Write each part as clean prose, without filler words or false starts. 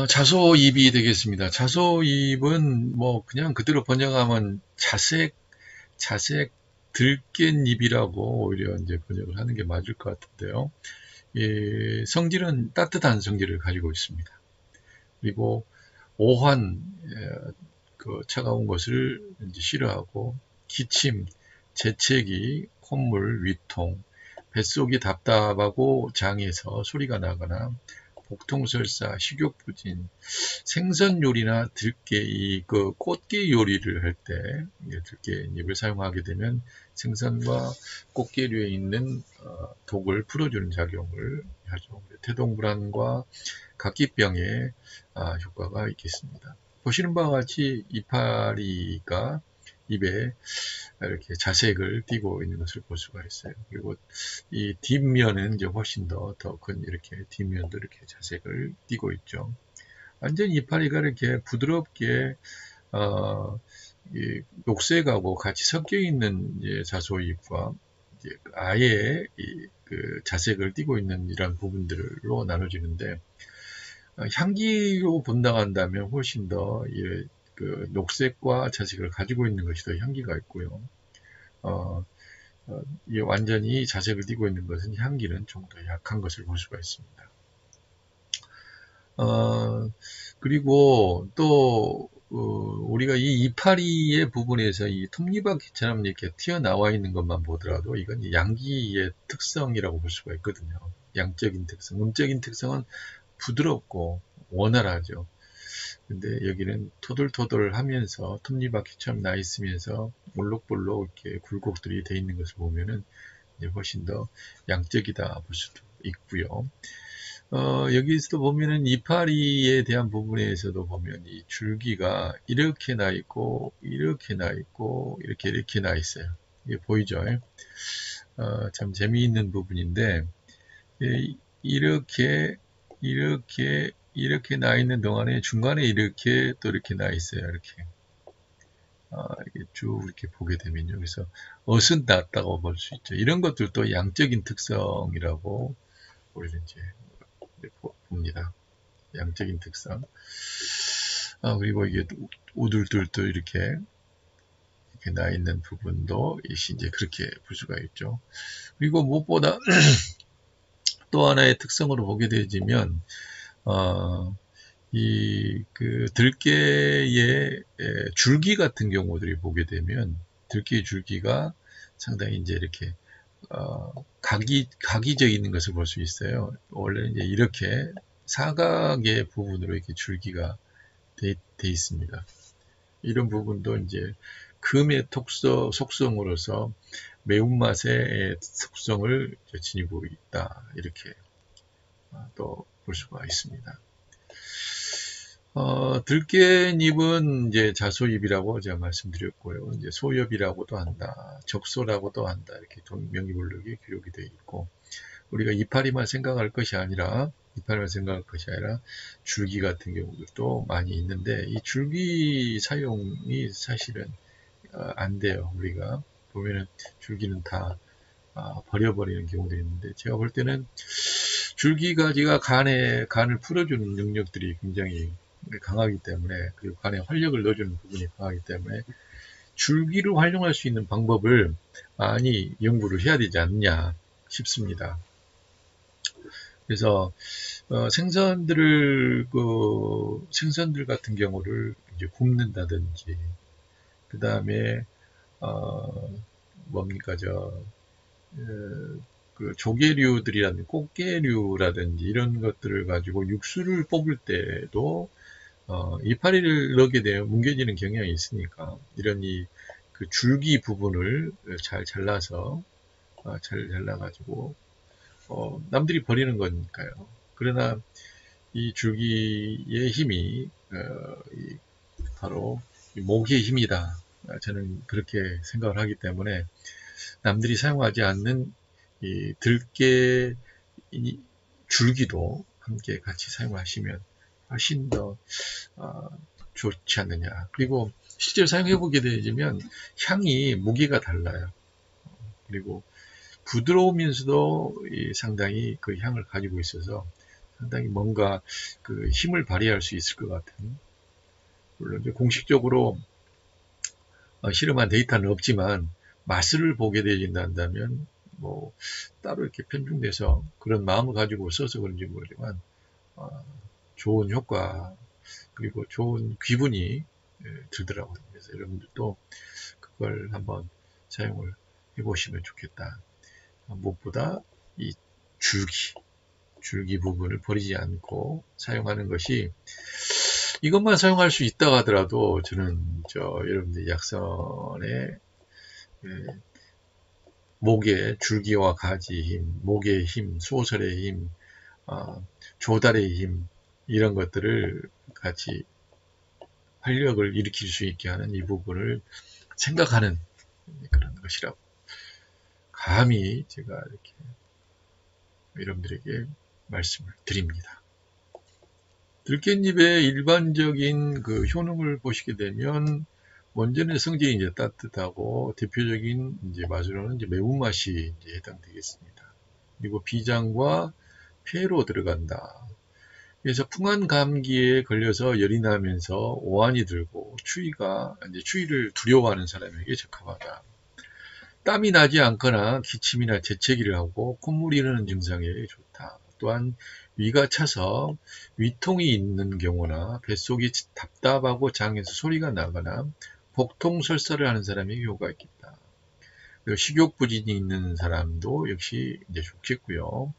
자소입이 되겠습니다. 자소입은 뭐 그냥 그대로 번역하면 자색 들깻잎이라고 오히려 이제 번역을 하는 게 맞을 것 같은데요. 예, 성질은 따뜻한 성질을 가지고 있습니다. 그리고 오한, 그 차가운 것을 이제 싫어하고, 기침, 재채기, 콧물, 위통, 뱃속이 답답하고 장에서 소리가 나거나 복통설사, 식욕부진, 생선 요리나 들깨, 그 꽃게 요리를 할 때 들깨잎을 사용하게 되면 생선과 꽃게류에 있는 독을 풀어주는 작용을 하죠. 태동불안과 각기병에 효과가 있겠습니다. 보시는 바와 같이 이파리가 입에 이렇게 자색을 띠고 있는 것을 볼 수가 있어요. 그리고 이 뒷면은 이제 훨씬 더 큰 이렇게 뒷면도 이렇게 자색을 띠고 있죠. 완전히 이파리가 이렇게 부드럽게 이 녹색하고 같이 섞여 있는 자소잎과 아예 그 자색을 띠고 있는 이런 부분들로 나눠지는데, 향기로 본다고 한다면 훨씬 더 그 녹색과 자색을 가지고 있는 것이 더 향기가 있고요. 어, 이 완전히 자색을 띠고 있는 것은 향기는 좀 더 약한 것을 볼 수가 있습니다. 어, 그리고 또 우리가 이 이파리의 부분에서 이 톱니바퀴처럼 이렇게 튀어나와 있는 것만 보더라도 이건 양기의 특성이라고 볼 수가 있거든요. 양적인 특성, 음적인 특성은 부드럽고 원활하죠. 근데 여기는 토돌토돌하면서 톱니바퀴처럼 나 있으면서 볼록볼록 이렇게 굴곡들이 돼 있는 것을 보면은 이제 훨씬 더 양적이다 볼 수도 있고요. 여기서도 보면은 이파리에 대한 부분에서도 보면 이 줄기가 이렇게 나 있고, 이렇게 나 있고, 이렇게 나 있어요. 이게 보이죠? 참 재미있는 부분인데, 이렇게, 이렇게 나 있는 동안에 중간에 이렇게 또 이렇게 나 있어요. 이렇게 쭉 이렇게 보게 되면요. 그래서 어슷 났다고 볼 수 있죠. 이런 것들도 양적인 특성이라고 우리는 이제 봅니다. 양적인 특성. 그리고 이게 우둘둘도 이렇게 나 있는 부분도 이제 그렇게 볼 수가 있죠. 그리고 무엇보다 또 하나의 특성으로 보게 되지면, 이 그 들깨의 줄기 같은 경우들이 보게 되면 들깨의 줄기가 상당히 이제 이렇게 각이져 있는 것을 볼 수 있어요. 원래는 이제 이렇게 사각의 부분으로 이렇게 줄기가 돼 있습니다. 이런 부분도 이제 금의 속성으로서 매운맛의 속성을 지니고 있다. 이렇게 또 볼 수가 있습니다. 들깨잎은 이제 자소잎이라고 제가 말씀드렸고요. 이제 소엽이라고도 한다, 적소라고도 한다. 이렇게 명기분류기 기록이 되어 있고, 우리가 이파리만 생각할 것이 아니라 줄기 같은 경우도 많이 있는데, 이 줄기 사용이 사실은 안 돼요. 우리가 보면은 줄기는 다 버려버리는 경우도 있는데, 제가 볼 때는 줄기가지가 간을 풀어주는 능력들이 굉장히 강하기 때문에, 그리고 간에 활력을 넣어주는 부분이 강하기 때문에 줄기를 활용할 수 있는 방법을 많이 연구를 해야 되지 않냐 싶습니다. 그래서 생선들 같은 경우를 이제 굽는다든지, 그 다음에 뭡니까 그 조개류들이라든지 꽃게류라든지 이런 것들을 가지고 육수를 뽑을 때도 이파리를 넣게 되면 뭉개지는 경향이 있으니까 이런 그 줄기 부분을 잘 잘라가지고 남들이 버리는 거니까요. 그러나 이 줄기의 힘이 바로 모기의 힘이다. 저는 그렇게 생각을 하기 때문에 남들이 사용하지 않는 이 들깨 줄기도 함께 같이 사용하시면 훨씬 더 좋지 않느냐. 그리고 실제로 사용해 보게 되면 향이 무게가 달라요. 그리고 부드러우면서도 상당히 그 향을 가지고 있어서 상당히 뭔가 그 힘을 발휘할 수 있을 것 같은, 물론 이제 공식적으로 실험한 데이터는 없지만 맛을 보게 되진다면 뭐 따로 이렇게 편중돼서 그런 마음을 가지고 써서 그런지 모르지만 어, 좋은 효과 그리고 좋은 기분이 들더라고요. 그래서 여러분들도 그걸 한번 사용을 해보시면 좋겠다. 무엇보다 이 줄기 부분을 버리지 않고 사용하는 것이, 이것만 사용할 수 있다 하더라도 저는 여러분들 약선의 목의 줄기와 가지 힘, 목의 힘, 소설의 힘, 조달의 힘, 이런 것들을 같이 활력을 일으킬 수 있게 하는 이 부분을 생각하는 그런 것이라고 감히 제가 이렇게 여러분들에게 말씀을 드립니다. 들깻잎의 일반적인 그 효능을 보시게 되면, 먼저는 성질이 이제 따뜻하고 대표적인 이제 맛으로는 이제 매운맛이 이제 해당되겠습니다. 그리고 비장과 폐로 들어간다. 그래서 풍한 감기에 걸려서 열이 나면서 오한이 들고 추위를 두려워하는 사람에게 적합하다. 땀이 나지 않거나 기침이나 재채기를 하고 콧물이 흐르는 증상에 좋다. 또한 위가 차서 위통이 있는 경우나 뱃속이 답답하고 장에서 소리가 나거나 복통 설사를 하는 사람에게 효과가 있겠다. 그리고 식욕부진이 있는 사람도 역시 이제 좋겠고요.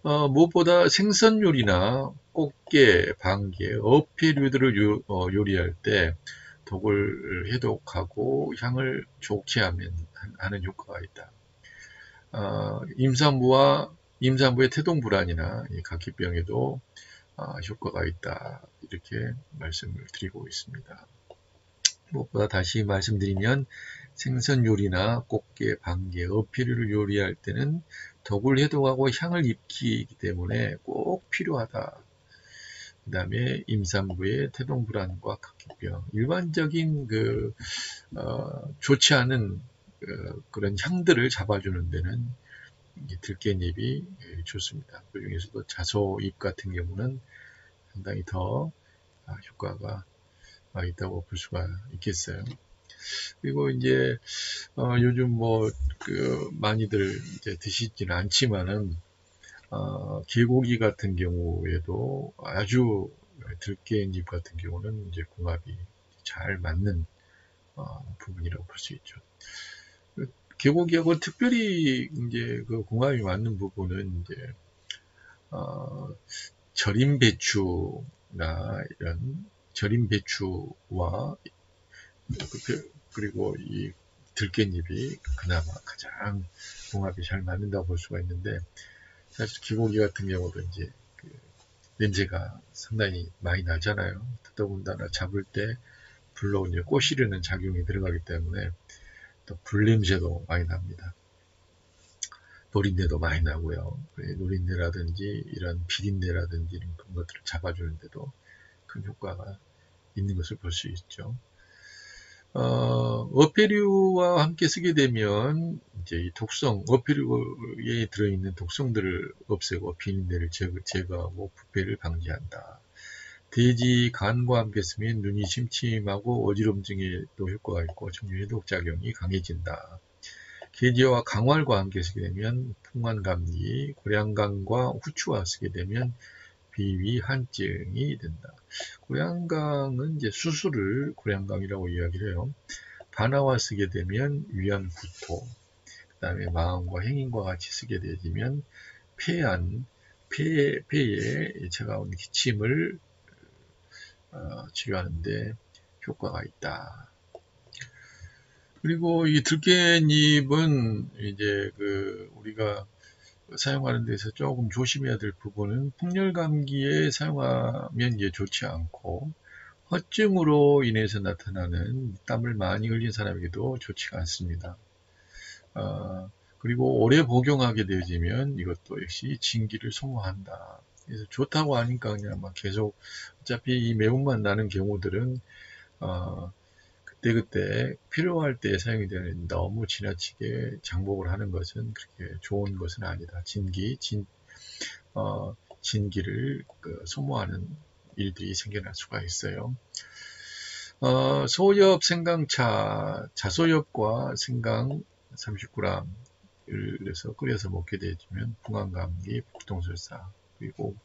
무엇보다 생선 요리나 꽃게, 방개, 어패류들을 요리할 때 독을 해독하고 향을 좋게 하는 효과가 있다. 임산부의 태동 불안이나 각기병에도 효과가 있다. 이렇게 말씀을 드리고 있습니다. 무엇보다 다시 말씀드리면 생선 요리나 꽃게, 방개, 어패류를 요리할 때는 독을 해독하고 향을 입히기 때문에 꼭 필요하다. 그 다음에 임산부의 태동불안과 각기병, 일반적인 좋지 않은 그런 향들을 잡아주는 데는 들깻잎이 좋습니다. 그 중에서도 자소잎 같은 경우는 상당히 더 효과가 있다고 볼 수가 있겠어요. 그리고 이제 요즘 많이들 이제 드시지는 않지만은 개고기 같은 경우에도 아주 들깻잎 같은 경우는 이제 궁합이 잘 맞는 부분이라고 볼 수 있죠. 개고기하고 특별히 이제 그 궁합이 맞는 부분은 이제 절임 배추나 이런 절임 배추와 그리고 이 들깻잎이 그나마 가장 궁합이 잘 맞는다고 볼 수가 있는데, 사실 기고기 같은 경우도 이제 냄새가 상당히 많이 나잖아요. 더더군다나 잡을 때 불로 이제 꼬시려는 작용이 들어가기 때문에 또 불냄새도 많이 납니다. 노린내도 많이 나고요. 노린내라든지 이런 비린내라든지 이런 그런 것들을 잡아주는데도 큰 효과가 있는 것을 볼 수 있죠. 어패류와 함께 쓰게 되면 이제 이 어패류에 들어있는 독성들을 없애고 비린내를 제거하고 부패를 방지한다. 돼지 간과 함께 쓰면 눈이 침침하고 어지럼증에도 효과가 있고 정류해독 작용이 강해진다. 게지와 강활과 함께 쓰게 되면 풍환감기, 고량강과 후추와 쓰게 되면 비위 한증이 된다. 고량강은 이제 수술을 고량강이라고 이야기를 해요. 반화와 쓰게 되면 위안 구토, 그 다음에 마음과 행인과 같이 쓰게 되면 폐에 차가운 기침을 치료하는데 효과가 있다. 그리고 이 들깻잎은 이제 우리가 사용하는 데서 조금 조심해야 될 부분은, 풍열 감기에 사용하면 이게 좋지 않고 허증으로 인해서 나타나는 땀을 많이 흘린 사람에게도 좋지가 않습니다. 그리고 오래 복용하게 되어지면 이것도 역시 진기를 소모한다. 그래서 좋다고 하니까 그냥 막 계속, 어차피 이 매운맛 나는 경우들은 그때그때 필요할 때 사용이 되는, 너무 지나치게 장복을 하는 것은 그렇게 좋은 것은 아니다. 진기를 소모하는 일들이 생겨날 수가 있어요. 소엽 생강차, 자소엽과 생강 30g을 해서 끓여서 먹게 되면 풍한감기, 복통설사, 그리고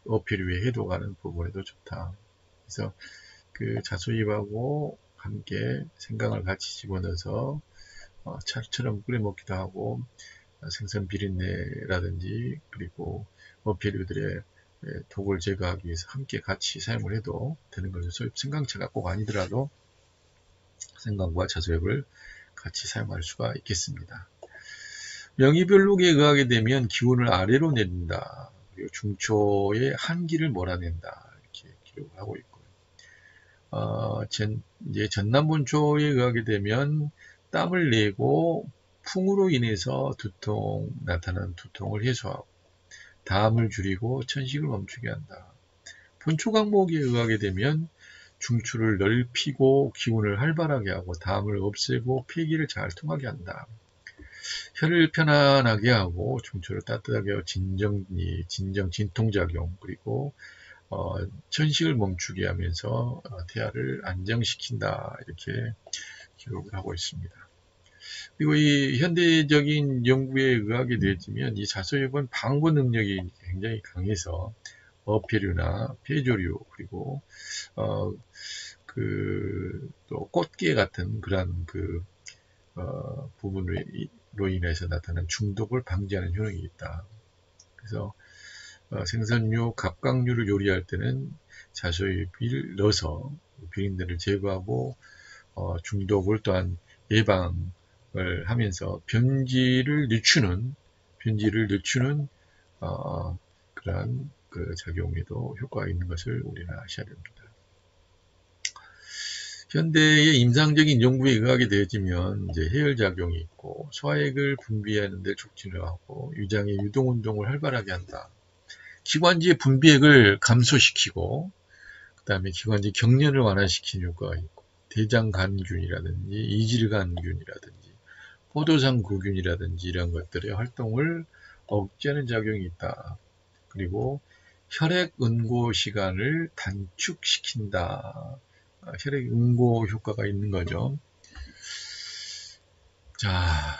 어피류의 해독하는 부분에도 좋다. 그래서 그 자소엽하고 함께 생강을 같이 집어넣어서 차처럼 끓여 먹기도 하고, 생선 비린내라든지 그리고 어피류들의 독을 제거하기 위해서 함께 같이 사용을 해도 되는 거죠. 소엽 생강차가 꼭 아니더라도 생강과 자소엽을 같이 사용할 수가 있겠습니다. 명이별록에 의하게 되면 기운을 아래로 내린다. 그리고 중초의 한기를 몰아낸다. 이렇게 기록을 하고 있고요. 이제 전남본초에 의하게 되면 땀을 내고 풍으로 인해서 나타나는 두통을 해소하고 담을 줄이고 천식을 멈추게 한다. 본초강목에 의하게 되면 중추를 넓히고 기운을 활발하게 하고 담을 없애고 폐기를 잘 통하게 한다. 혀를 편안하게 하고 중추를 따뜻하게 하고 진통작용, 그리고 천식을 멈추게 하면서 태아를 안정시킨다. 이렇게 기록을 하고 있습니다. 그리고 이 현대적인 연구에 의하게 되지만 이 자소엽은 방부 능력이 굉장히 강해서 어패류나 폐조류, 그리고 또 꽃게 같은 그런 부분으로 인해서 나타난 중독을 방지하는 효능이 있다. 그래서 생선류, 갑각류를 요리할 때는 자소엽을 넣어서 비린내를 제거하고 중독을 또한 예방을 하면서 변질을 늦추는 그러한 작용에도 효과가 있는 것을 우리는 아셔야 됩니다. 현대의 임상적인 연구에 의하게 되어지면 이제 해열작용이 있고 소화액을 분비하는 데 촉진을 하고 위장의 유동운동을 활발하게 한다. 기관지의 분비액을 감소시키고 그 다음에 기관지 경련을 완화시키는 효과가 있고 대장간균이라든지 이질간균이라든지 포도상구균이라든지 이런 것들의 활동을 억제하는 작용이 있다. 그리고 혈액응고 시간을 단축시킨다. 혈액응고 효과가 있는 거죠. 자,